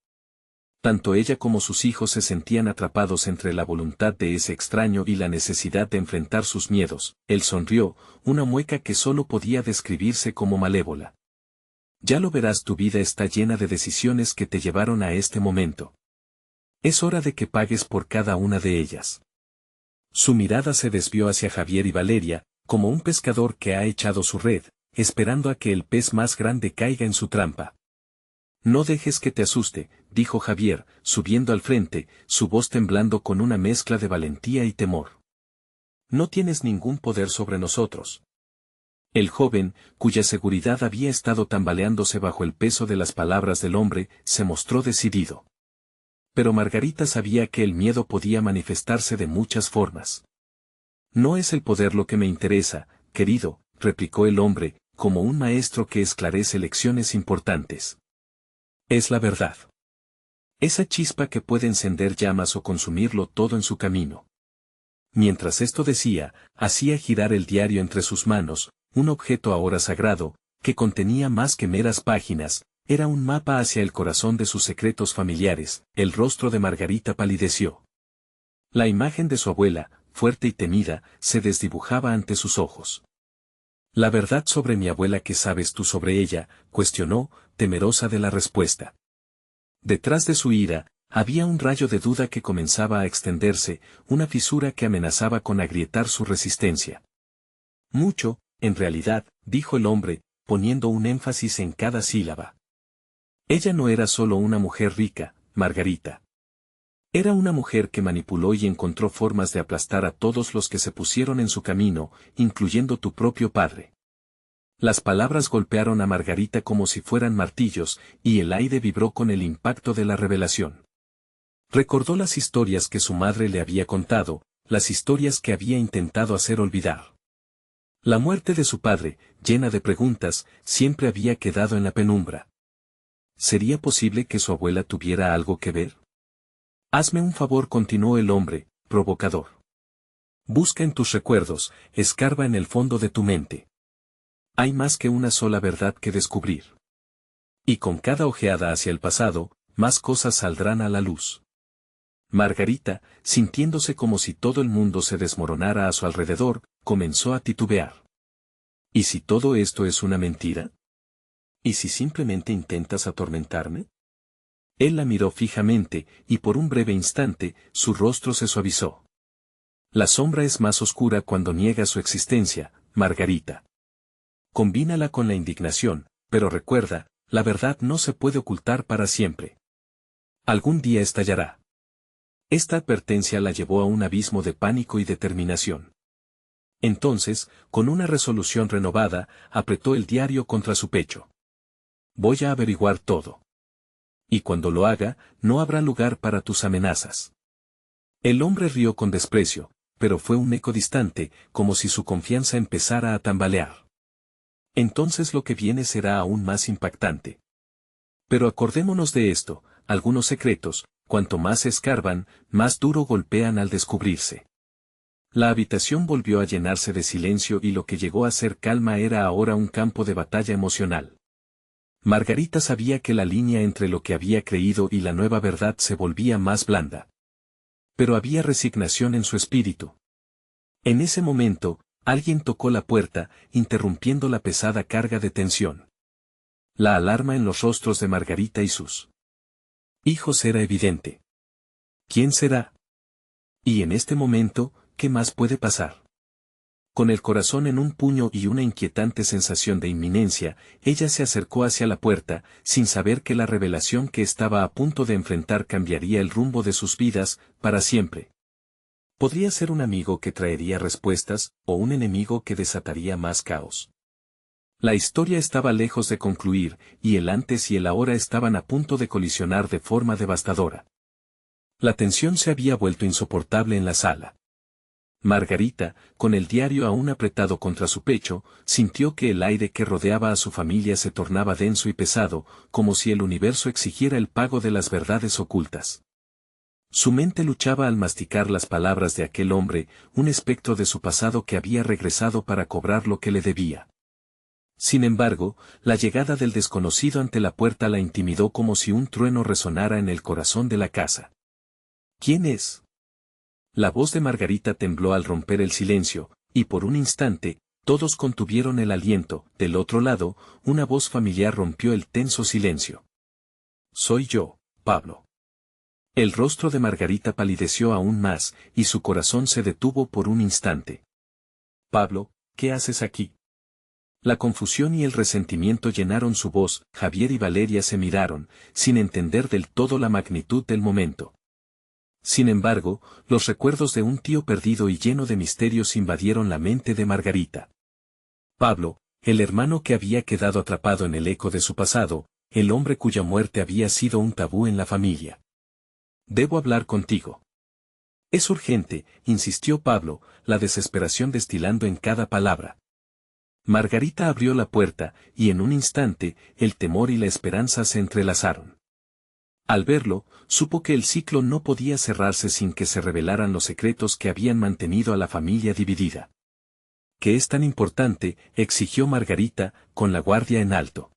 Tanto ella como sus hijos se sentían atrapados entre la voluntad de ese extraño y la necesidad de enfrentar sus miedos. Él sonrió, una mueca que solo podía describirse como malévola. Ya lo verás, tu vida está llena de decisiones que te llevaron a este momento. Es hora de que pagues por cada una de ellas. Su mirada se desvió hacia Javier y Valeria, como un pescador que ha echado su red, esperando a que el pez más grande caiga en su trampa. No dejes que te asuste, dijo Javier, subiendo al frente, su voz temblando con una mezcla de valentía y temor. No tienes ningún poder sobre nosotros. El joven, cuya seguridad había estado tambaleándose bajo el peso de las palabras del hombre, se mostró decidido. Pero Margarita sabía que el miedo podía manifestarse de muchas formas. No es el poder lo que me interesa, querido, replicó el hombre, como un maestro que esclarece lecciones importantes. Es la verdad. Esa chispa que puede encender llamas o consumirlo todo en su camino. Mientras esto decía, hacía girar el diario entre sus manos, un objeto ahora sagrado, que contenía más que meras páginas, era un mapa hacia el corazón de sus secretos familiares. El rostro de Margarita palideció. La imagen de su abuela, fuerte y temida, se desdibujaba ante sus ojos. «¿La verdad sobre mi abuela qué sabes tú sobre ella?», cuestionó, temerosa de la respuesta. Detrás de su ira, había un rayo de duda que comenzaba a extenderse, una fisura que amenazaba con agrietar su resistencia. «Mucho, en realidad», dijo el hombre, poniendo un énfasis en cada sílaba. Ella no era solo una mujer rica, Margarita. Era una mujer que manipuló y encontró formas de aplastar a todos los que se pusieron en su camino, incluyendo tu propio padre. Las palabras golpearon a Margarita como si fueran martillos, y el aire vibró con el impacto de la revelación. Recordó las historias que su madre le había contado, las historias que había intentado hacer olvidar. La muerte de su padre, llena de preguntas, siempre había quedado en la penumbra. ¿Sería posible que su abuela tuviera algo que ver? Hazme un favor, continuó el hombre, provocador. Busca en tus recuerdos, escarba en el fondo de tu mente. Hay más que una sola verdad que descubrir. Y con cada ojeada hacia el pasado, más cosas saldrán a la luz. Margarita, sintiéndose como si todo el mundo se desmoronara a su alrededor, comenzó a titubear. ¿Y si todo esto es una mentira? ¿Y si simplemente intentas atormentarme? Él la miró fijamente, y por un breve instante, su rostro se suavizó. La sombra es más oscura cuando niega su existencia, Margarita. Combínala con la indignación, pero recuerda, la verdad no se puede ocultar para siempre. Algún día estallará. Esta advertencia la llevó a un abismo de pánico y determinación. Entonces, con una resolución renovada, apretó el diario contra su pecho. Voy a averiguar todo. Y cuando lo haga, no habrá lugar para tus amenazas. El hombre rió con desprecio, pero fue un eco distante, como si su confianza empezara a tambalear. Entonces lo que viene será aún más impactante. Pero acordémonos de esto, algunos secretos, cuanto más se escarban, más duro golpean al descubrirse. La habitación volvió a llenarse de silencio y lo que llegó a ser calma era ahora un campo de batalla emocional. Margarita sabía que la línea entre lo que había creído y la nueva verdad se volvía más blanda. Pero había resignación en su espíritu. En ese momento, alguien tocó la puerta, interrumpiendo la pesada carga de tensión. La alarma en los rostros de Margarita y sus hijos era evidente. ¿Quién será? Y en este momento, ¿qué más puede pasar? Con el corazón en un puño y una inquietante sensación de inminencia, ella se acercó hacia la puerta, sin saber que la revelación que estaba a punto de enfrentar cambiaría el rumbo de sus vidas, para siempre. Podría ser un amigo que traería respuestas, o un enemigo que desataría más caos. La historia estaba lejos de concluir, y el antes y el ahora estaban a punto de colisionar de forma devastadora. La tensión se había vuelto insoportable en la sala. Margarita, con el diario aún apretado contra su pecho, sintió que el aire que rodeaba a su familia se tornaba denso y pesado, como si el universo exigiera el pago de las verdades ocultas. Su mente luchaba al masticar las palabras de aquel hombre, un espectro de su pasado que había regresado para cobrar lo que le debía. Sin embargo, la llegada del desconocido ante la puerta la intimidó como si un trueno resonara en el corazón de la casa. ¿Quién es? La voz de Margarita tembló al romper el silencio, y por un instante, todos contuvieron el aliento. Del otro lado, una voz familiar rompió el tenso silencio. Soy yo, Pablo. El rostro de Margarita palideció aún más, y su corazón se detuvo por un instante. Pablo, ¿qué haces aquí? La confusión y el resentimiento llenaron su voz. Javier y Valeria se miraron, sin entender del todo la magnitud del momento. Sin embargo, los recuerdos de un tío perdido y lleno de misterios invadieron la mente de Margarita. Pablo, el hermano que había quedado atrapado en el eco de su pasado, el hombre cuya muerte había sido un tabú en la familia. Debo hablar contigo. Es urgente, insistió Pablo, la desesperación destilando en cada palabra. Margarita abrió la puerta, y en un instante, el temor y la esperanza se entrelazaron. Al verlo, supo que el ciclo no podía cerrarse sin que se revelaran los secretos que habían mantenido a la familia dividida. ¿Qué es tan importante?, exigió Margarita, con la guardia en alto.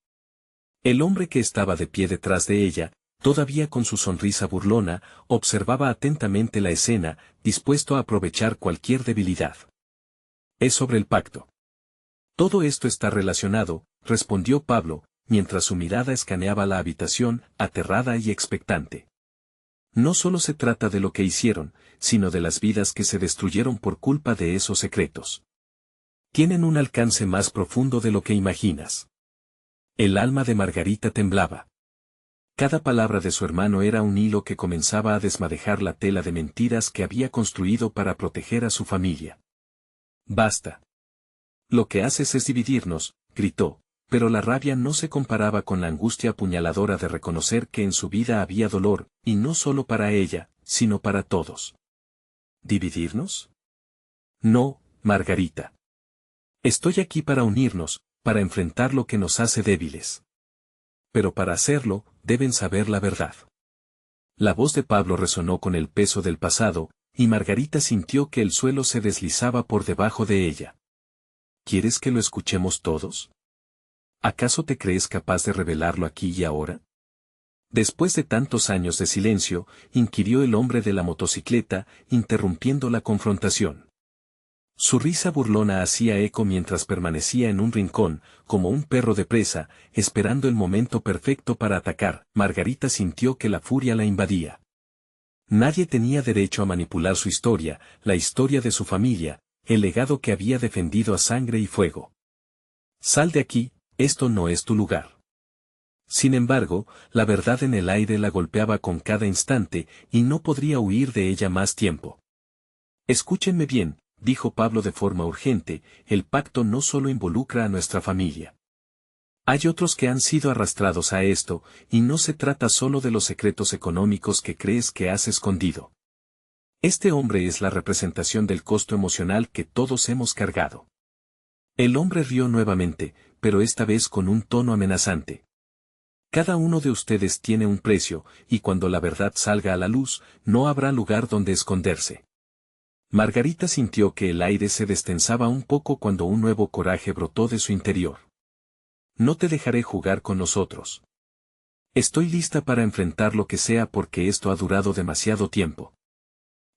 El hombre que estaba de pie detrás de ella, todavía con su sonrisa burlona, observaba atentamente la escena, dispuesto a aprovechar cualquier debilidad. Es sobre el pacto. Todo esto está relacionado, respondió Pablo, mientras su mirada escaneaba la habitación, aterrada y expectante. No solo se trata de lo que hicieron, sino de las vidas que se destruyeron por culpa de esos secretos. Tienen un alcance más profundo de lo que imaginas. El alma de Margarita temblaba. Cada palabra de su hermano era un hilo que comenzaba a desmadejar la tela de mentiras que había construido para proteger a su familia. Basta. Lo que haces es dividirnos, gritó, pero la rabia no se comparaba con la angustia apuñaladora de reconocer que en su vida había dolor, y no solo para ella, sino para todos. ¿Dividirnos? No, Margarita. Estoy aquí para unirnos, para enfrentar lo que nos hace débiles. Pero para hacerlo, deben saber la verdad. La voz de Pablo resonó con el peso del pasado, y Margarita sintió que el suelo se deslizaba por debajo de ella. ¿Quieres que lo escuchemos todos? ¿Acaso te crees capaz de revelarlo aquí y ahora? Después de tantos años de silencio, inquirió el hombre de la motocicleta, interrumpiendo la confrontación. Su risa burlona hacía eco mientras permanecía en un rincón, como un perro de presa, esperando el momento perfecto para atacar. Margarita sintió que la furia la invadía. Nadie tenía derecho a manipular su historia, la historia de su familia, el legado que había defendido a sangre y fuego. Sal de aquí, esto no es tu lugar. Sin embargo, la verdad en el aire la golpeaba con cada instante, y no podría huir de ella más tiempo. Escúchenme bien, dijo Pablo de forma urgente, el pacto no solo involucra a nuestra familia. Hay otros que han sido arrastrados a esto, y no se trata solo de los secretos económicos que crees que has escondido. Este hombre es la representación del costo emocional que todos hemos cargado. El hombre rió nuevamente, pero esta vez con un tono amenazante. Cada uno de ustedes tiene un precio, y cuando la verdad salga a la luz, no habrá lugar donde esconderse. Margarita sintió que el aire se destensaba un poco cuando un nuevo coraje brotó de su interior. No te dejaré jugar con nosotros. Estoy lista para enfrentar lo que sea porque esto ha durado demasiado tiempo.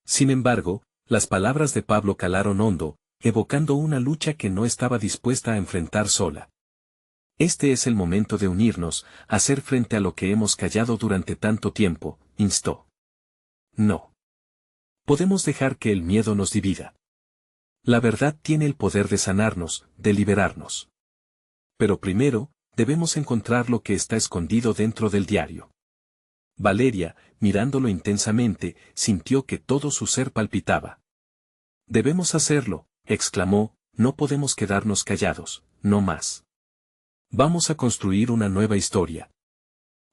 Sin embargo, las palabras de Pablo calaron hondo, evocando una lucha que no estaba dispuesta a enfrentar sola. Este es el momento de unirnos, hacer frente a lo que hemos callado durante tanto tiempo, instó. No. Podemos dejar que el miedo nos divida. La verdad tiene el poder de sanarnos, de liberarnos. Pero primero, debemos encontrar lo que está escondido dentro del diario. Valeria, mirándolo intensamente, sintió que todo su ser palpitaba. Debemos hacerlo, exclamó, no podemos quedarnos callados, no más. Vamos a construir una nueva historia.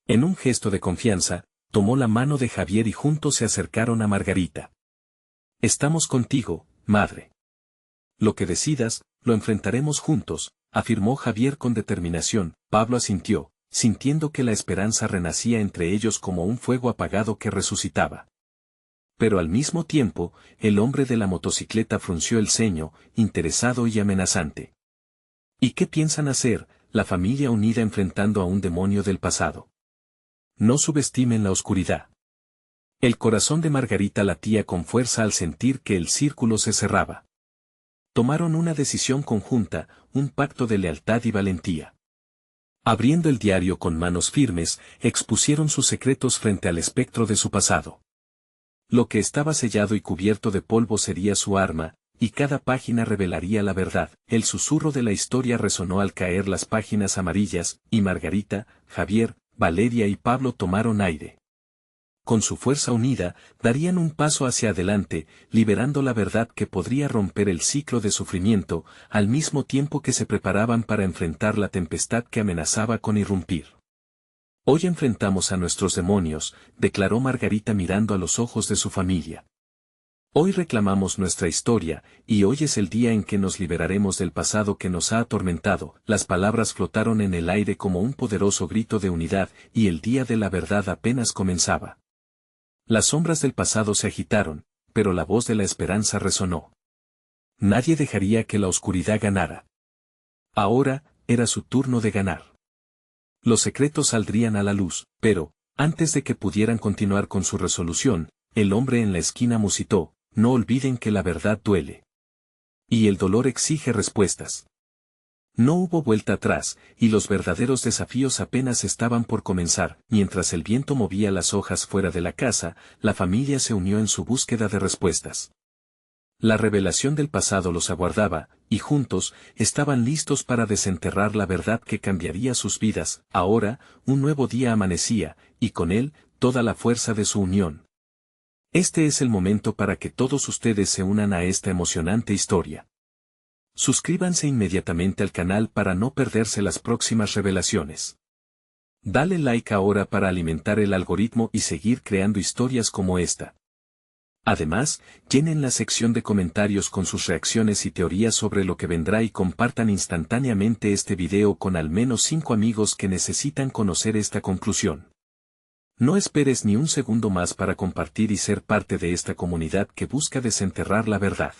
En un gesto de confianza, tomó la mano de Javier y juntos se acercaron a Margarita. Estamos contigo, madre. Lo que decidas, lo enfrentaremos juntos, afirmó Javier con determinación. Pablo asintió, sintiendo que la esperanza renacía entre ellos como un fuego apagado que resucitaba. Pero al mismo tiempo, el hombre de la motocicleta frunció el ceño, interesado y amenazante. ¿Y qué piensan hacer, la familia unida enfrentando a un demonio del pasado? No subestimen la oscuridad. El corazón de Margarita latía con fuerza al sentir que el círculo se cerraba. Tomaron una decisión conjunta, un pacto de lealtad y valentía. Abriendo el diario con manos firmes, expusieron sus secretos frente al espectro de su pasado. Lo que estaba sellado y cubierto de polvo sería su arma, y cada página revelaría la verdad. El susurro de la historia resonó al caer las páginas amarillas, y Margarita, Javier, Valeria y Pablo tomaron aire. Con su fuerza unida, darían un paso hacia adelante, liberando la verdad que podría romper el ciclo de sufrimiento, al mismo tiempo que se preparaban para enfrentar la tempestad que amenazaba con irrumpir. Hoy enfrentamos a nuestros demonios, declaró Margarita mirando a los ojos de su familia. Hoy reclamamos nuestra historia, y hoy es el día en que nos liberaremos del pasado que nos ha atormentado. Las palabras flotaron en el aire como un poderoso grito de unidad, y el día de la verdad apenas comenzaba. Las sombras del pasado se agitaron, pero la voz de la esperanza resonó. Nadie dejaría que la oscuridad ganara. Ahora, era su turno de ganar. Los secretos saldrían a la luz, pero, antes de que pudieran continuar con su resolución, el hombre en la esquina musitó, no olviden que la verdad duele. Y el dolor exige respuestas. No hubo vuelta atrás, y los verdaderos desafíos apenas estaban por comenzar. Mientras el viento movía las hojas fuera de la casa, la familia se unió en su búsqueda de respuestas. La revelación del pasado los aguardaba, y juntos, estaban listos para desenterrar la verdad que cambiaría sus vidas. Ahora, un nuevo día amanecía, y con él, toda la fuerza de su unión. Este es el momento para que todos ustedes se unan a esta emocionante historia. Suscríbanse inmediatamente al canal para no perderse las próximas revelaciones. Dale like ahora para alimentar el algoritmo y seguir creando historias como esta. Además, llenen la sección de comentarios con sus reacciones y teorías sobre lo que vendrá y compartan instantáneamente este video con al menos 5 amigos que necesitan conocer esta conclusión. No esperes ni un segundo más para compartir y ser parte de esta comunidad que busca desenterrar la verdad.